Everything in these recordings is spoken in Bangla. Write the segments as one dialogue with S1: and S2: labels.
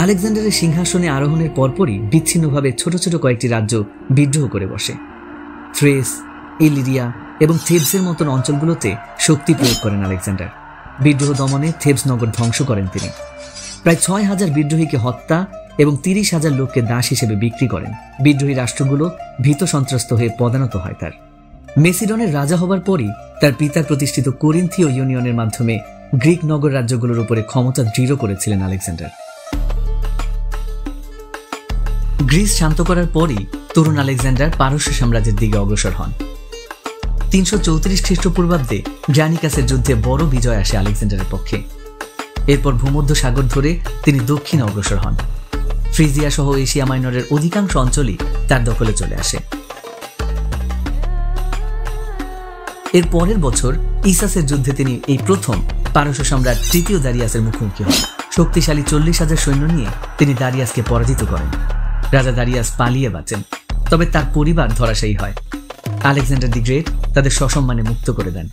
S1: আলেকজান্ডারের সিংহাসনে আরোহণের পরপরই বিচ্ছিন্নভাবে ছোট ছোট কয়েকটি রাজ্য বিদ্রোহ করে বসে। থ্রেস, ইলিরিয়া এবং থেবসের মতন অঞ্চলগুলোতে শক্তি প্রয়োগ করেন আলেকজান্ডার। বিদ্রোহ দমনে থেবস নগর ধ্বংস করেন তিনি। প্রায় ৬,০০০ বিদ্রোহীকে হত্যা এবং ৩০,০০০ লোককে দাস হিসেবে বিক্রি করেন। বিদ্রোহী রাষ্ট্রগুলো ভীত সন্ত্রস্ত হয়ে পদানত হয় তার। মেসিডনের রাজা হবার পরই তার পিতার প্রতিষ্ঠিত কোরিন্থীয় ইউনিয়নের মাধ্যমে গ্রিক নগর রাজ্যগুলোর উপরে ক্ষমতা দৃঢ় করেছিলেন আলেকজান্ডার। গ্রিস শান্ত করার পরই তরুণ আলেকজান্ডার পারস্য সাম্রাজ্যের দিকে অগ্রসর হন। ৩৩৪ খ্রিস্টপূর্বাব্দে গ্রানিকাসের যুদ্ধে বড় বিজয় আসে আলেকজান্ডারের পক্ষে। এরপর ভূমধ্য সাগর ধরে তিনি দক্ষিণে অগ্রসর হন। ফ্রিজিয়া সহ এশিয়া মাইনরের অধিকাংশ অঞ্চলই তার দখলে চলে আসে। এর পরের বছর ইসাসের যুদ্ধে তিনি এই প্রথম পারস্য সম্রাট তৃতীয় দারিয়াসের মুখোমুখি হন। শক্তিশালী ৪০,০০০ সৈন্য নিয়ে তিনি দারিয়াসকে পরাজিত করেন। রাজা দারিয়াস পালিয়ে বাঁচেন, তবে তার পরিবার ধরাশায়ী হয়। আলেকজান্ডার দি গ্রেট তাদের সসম্মানে মুক্ত করে দেন,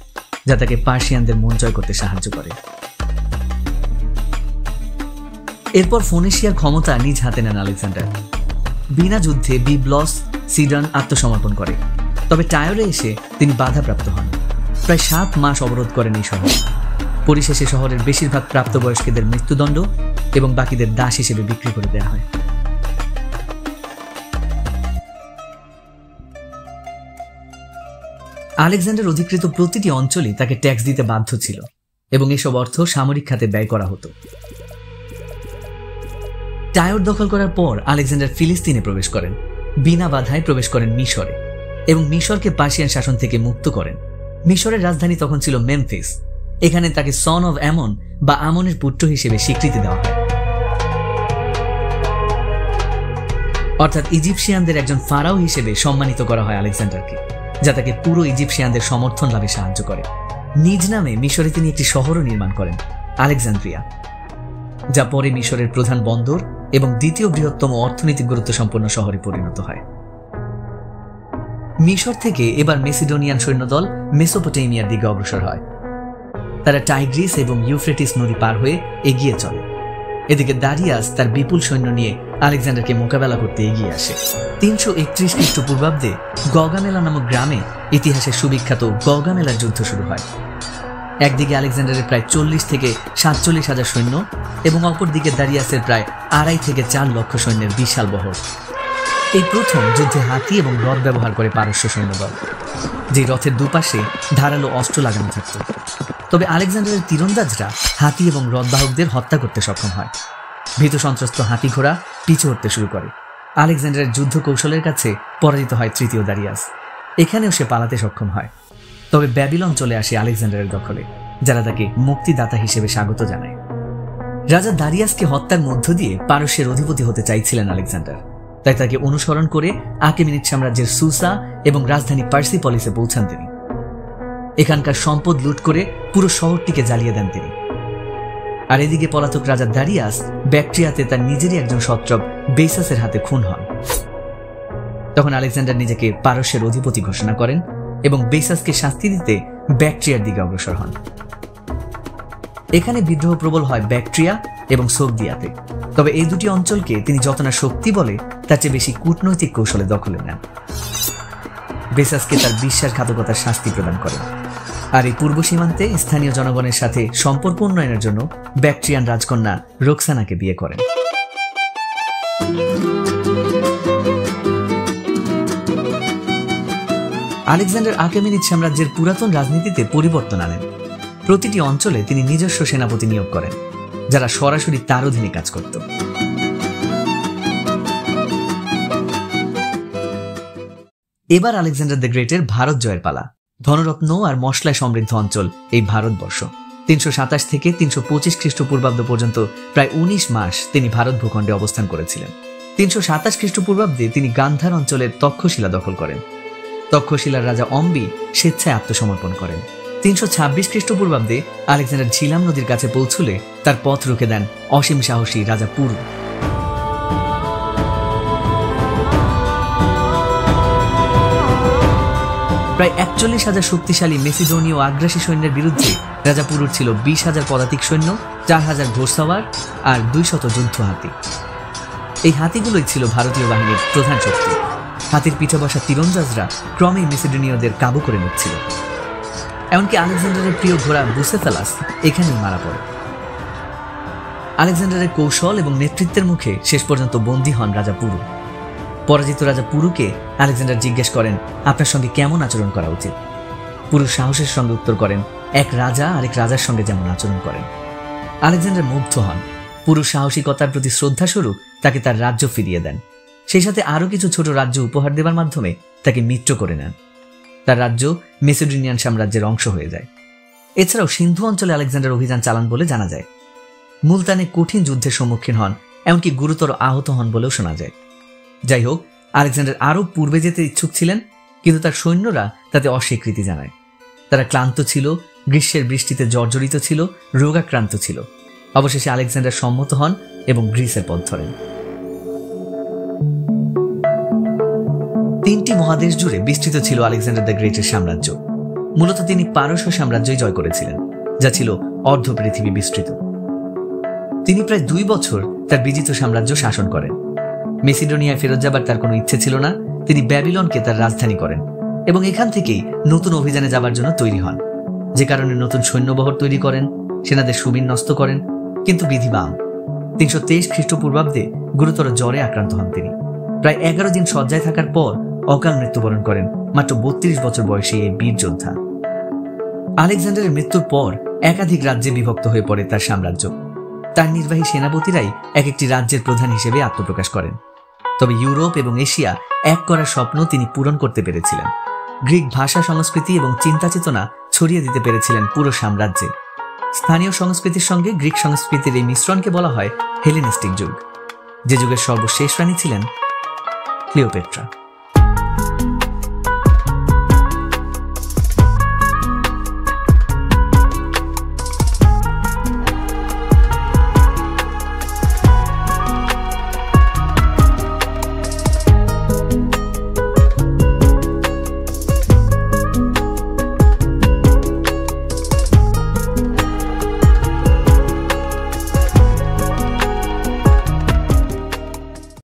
S1: যা তাকে পার্সিয়ানদের মন জয় করতে সাহায্য করে। এরপর ফোনেশিয়ার ক্ষমতা নিজ হাতে নেন আলেকজান্ডার। বিনা যুদ্ধে বিবলস সিডন আত্মসমর্পণ করে, তবে টায়রে এসে তিনি বাধাপ্রাপ্ত হন। প্রায় ৭ মাস অবরোধ করেন এই শহর। পরিশেষে শহরের বেশিরভাগ প্রাপ্তবয়স্কদের মৃত্যুদণ্ড এবং বাকিদের দাস হিসেবে বিক্রি করে দেওয়া হয়। আলেকজান্ডার অধিকৃত প্রতিটি অঞ্চলই তাকে ট্যাক্স দিতে বাধ্য ছিল এবং এসব অর্থ সামরিক খাতে ব্যয় করা হতো। টায়র দখল করার পর আলেকজান্ডার ফিলিস্তিনে প্রবেশ করেন, বিনা বাধায় প্রবেশ করেন মিশরে এবং মিশরকে পার্সিয়ান শাসন থেকে মুক্ত করেন। মিশরের রাজধানী তখন ছিল মেমফিস। এখানে তাকে সন অব আমন বা আমনের পুত্র হিসেবে স্বীকৃতি দেওয়া হয়, অর্থাৎ ইজিপশিয়ানদের একজন ফারাও হিসেবে সম্মানিত করা হয় আলেকজান্ডারকে, যা তাকে পুরো ইজিপশিয়ানদের সমর্থন লাভে সাহায্য করে। নিজ নামে মিশরে তিনি একটি শহরও নির্মাণ করেন, আলেকজান্দ্রিয়া, যা পরে মিশরের প্রধান বন্দর এবং দ্বিতীয় বৃহত্তম অর্থনৈতিক গুরুত্ব সম্পন্ন শহরে পরিণত হয়। মিশর থেকে এবার মেসিডোনিয়ান সৈন্যদল মেসোপটেমিয়ার দিকে অগ্রসর হয়। তারা টাইগ্রিস এবং ইউফ্রেটিস নদী পার হয়ে এগিয়ে চলে। এদিকে দারিয়াস তার বিপুল সৈন্য নিয়ে আলেকজান্ডারকে মোকাবেলা করতে এগিয়ে আসে। ৩৩১ খ্রিস্টপূর্বাব্দে গগামেলা নামক গ্রামে ইতিহাসের সুবিখ্যাত গগামেলার যুদ্ধ শুরু হয়। একদিকে আলেকজান্ডারের প্রায় ৪০ থেকে ৪৭,০০০ সৈন্য এবং অপরদিকে দারিয়াসের প্রায় ২.৫ থেকে ৪ লক্ষ সৈন্যের বিশাল বহর। এই প্রথম যুদ্ধে হাতি এবং রথ ব্যবহার করে পারস্য সৈন্যদল, যে রথের দুপাশে ধারালো অস্ত্র লাগানো থাকত। তবে আলেকজান্ডারের তীরন্দাজরা হাতি এবং রথবাহকদের হত্যা করতে সক্ষম হয়। ভীত সন্ত্রস্ত হাতি ঘোড়া পিছু হটতে শুরু করে। আলেকজান্ডারের যুদ্ধ কৌশলের কাছে পরাজিত হয় তৃতীয় দারিয়াস। এখানেও সে পালাতে সক্ষম হয়, তবে ব্যাবিলন চলে আসে আলেকজান্ডারের দখলে, যারা তাকে মুক্তিদাতা হিসেবে স্বাগত জানায়। রাজা দারিয়াসকে হত্যার মধ্য দিয়ে পারস্যের অধিপতি হতে চাইছিলেন আলেকজান্ডার, তাই তাকে অনুসরণ করে আকেমিনিড সাম্রাজ্যের সুসা এবং রাজধানী পার্সিপলিসে পৌঁছান তিনি। এখানকার সম্পদ লুট করে পুরো শহরটিকে জ্বালিয়ে দেন তিনি। আর এদিকে পলাতক রাজা দারিয়াস ব্যাকট্রিয়াতে তার নিজেরই একজন সত্রক বেসাসের হাতে খুন হন। তখন আলেকজান্ডার নিজেকে পারস্যের অধিপতি ঘোষণা করেন এবং বেসাসকে শাস্তি দিতে ব্যাকট্রিয়ার দিকে অগ্রসর হন। এখানে বিদ্রোহ প্রবল হয় ব্যাকট্রিয়া এবং সোগদিয়াতে, তবে এই দুটি অঞ্চলকে তিনি যত না শক্তি বলে তার চেয়ে বেশি কূটনৈতিক কৌশলে দখলে নেন। বেসাসকে তার বিশ্বাসঘাতকতার শাস্তি প্রদান করেন, আর এই পূর্ব সীমান্তে স্থানীয় জনগণের সাথে সম্পর্ক উন্নয়নের জন্য ব্যাকট্রিয়ান রাজকন্যা রোকসানাকে বিয়ে করেন। আলেকজান্ডার আকেমিনিড সাম্রাজ্যের পুরাতন রাজনীতিতে পরিবর্তন আনেন। প্রতিটি অঞ্চলে তিনি নিজস্ব সেনাপতি নিয়োগ করেন, যারা সরাসরি তার অধীনে কাজ করত। এবার আলেকজান্ডার দ্য গ্রেটের ভারত জয়ের পালা। ধনরত্ন আর মশলায় সমৃদ্ধ অঞ্চল এই ভারতবর্ষ। ৩২৭ থেকে ৩২৫ খ্রিস্টপূর্বাব্দ পর্যন্ত প্রায় ১৯ মাস তিনি ভারত ভূখণ্ডে অবস্থান করেছিলেন। ৩২৭ খ্রিস্টপূর্বাব্দে তিনি গান্ধার অঞ্চলের তক্ষশিলা দখল করেন। তক্ষশিলার রাজা অম্বি স্বেচ্ছায় আত্মসমর্পণ করেন। ৩২৬ খ্রিস্টপূর্বাব্দে আলেকজান্ডার ঝিলাম নদীর কাছে পৌঁছলে তার পথ রুখে দেন অসীম সাহসী রাজা পুরু। প্রায় 41,000 শক্তিশালী মেসিডোনীয় আগ্রাসী সৈন্যের বিরুদ্ধে রাজা পুরুর ছিল 20,000 পদাতিক সৈন্য, 4,000 ঘোড়সাওয়ার আর 200 যুদ্ধ হাতি। এই হাতিগুলোই ছিল ভারতীয় বাহিনীর প্রধান শক্তি। হাতির পিঠে বসা তীরন্দাজরা ক্রমেই মেসিডোনীয়দের কাবু করে নিচ্ছিল। এমনকি আলেকজান্ডারের প্রিয় ঘোড়া বুসেফেলাস এখানেই মারা পড়ে। আলেকজান্ডারের কৌশল এবং নেতৃত্বের মুখে শেষ পর্যন্ত বন্দী হন রাজা পুরু। পরাজিত রাজা পুরুকে আলেকজান্ডার জিজ্ঞেস করেন, আপনার সঙ্গে কেমন আচরণ করা উচিত? পুরু সাহসের সঙ্গে উত্তর করেন, এক রাজা আরেক রাজার সঙ্গে যেমন আচরণ করেন। আলেকজান্ডার মুগ্ধ হন। পুরু সাহসিকতার প্রতি শ্রদ্ধাস্বরূপ তাকে তার রাজ্য ফিরিয়ে দেন। সেই সাথে আরও কিছু ছোট রাজ্য উপহার দেওয়ার মাধ্যমে তাকে মিত্র করে নেন। তার রাজ্য মেসিডোনিয়ান সাম্রাজ্যের অংশ হয়ে যায়। এছাড়াও সিন্ধু অঞ্চলে আলেকজান্ডার অভিযান চালান বলে জানা যায়। মুলতানে কঠিন যুদ্ধের সম্মুখীন হন, এমনকি গুরুতর আহত হন বলেও শোনা যায়। যাই হোক, আলেকজান্ডার আরও পূর্বে যেতে ইচ্ছুক ছিলেন, কিন্তু তার সৈন্যরা তাতে অস্বীকৃতি জানায়। তারা ক্লান্ত ছিল, গ্রীষ্মের বৃষ্টিতে জর্জরিত ছিল, রোগাক্রান্ত ছিল। অবশেষে আলেকজান্ডার সম্মত হন এবং গ্রিসের পথ ধরেন। 3টি মহাদেশ জুড়ে বিস্তৃত ছিল আলেকজান্ডার দ্য গ্রেটের সাম্রাজ্য। মূলত তিনি পারস্য সাম্রাজ্যই জয় করেছিলেন, যা ছিল অর্ধ পৃথিবী বিস্তৃত। তিনি প্রায় 2 বছর তার বিজিত সাম্রাজ্য শাসন করেন। মেসিডোনিয়ায় ফেরত যাবার তার কোনো ইচ্ছে ছিল না। তিনি ব্যাবিলনকে তার রাজধানী করেন এবং এখান থেকেই নতুন অভিযানে যাবার জন্য তৈরি হন, যে কারণে নতুন সৈন্যবহর তৈরি করেন, সেনাদের সুবিন্যস্ত করেন। কিন্তু বিধি বাম। 323 খ্রিস্টপূর্বাব্দে গুরুতর জ্বরে আক্রান্ত হন তিনি। প্রায় 11 দিন শয্যায় থাকার পর অকাল মৃত্যুবরণ করেন মাত্র 32 বছর বয়সী এই বীর যোদ্ধা। আলেকজান্ডারের মৃত্যুর পর একাধিক রাজ্যে বিভক্ত হয়ে পড়ে তার সাম্রাজ্য। তার নির্বাহী সেনাপতিরাই এক একটি রাজ্যের প্রধান হিসেবে আত্মপ্রকাশ করেন। তবে ইউরোপ এবং এশিয়া এক করার স্বপ্ন তিনি পূরণ করতে পেরেছিলেন। গ্রিক ভাষা, সংস্কৃতি এবং চিন্তা চেতনা ছড়িয়ে দিতে পেরেছিলেন পুরো সাম্রাজ্যে। স্থানীয় সংস্কৃতির সঙ্গে গ্রিক সংস্কৃতির এই মিশ্রণকে বলা হয় হেলেনিস্টিক যুগ, যে যুগের সর্বশেষ রানী ছিলেন ক্লিওপেট্রা।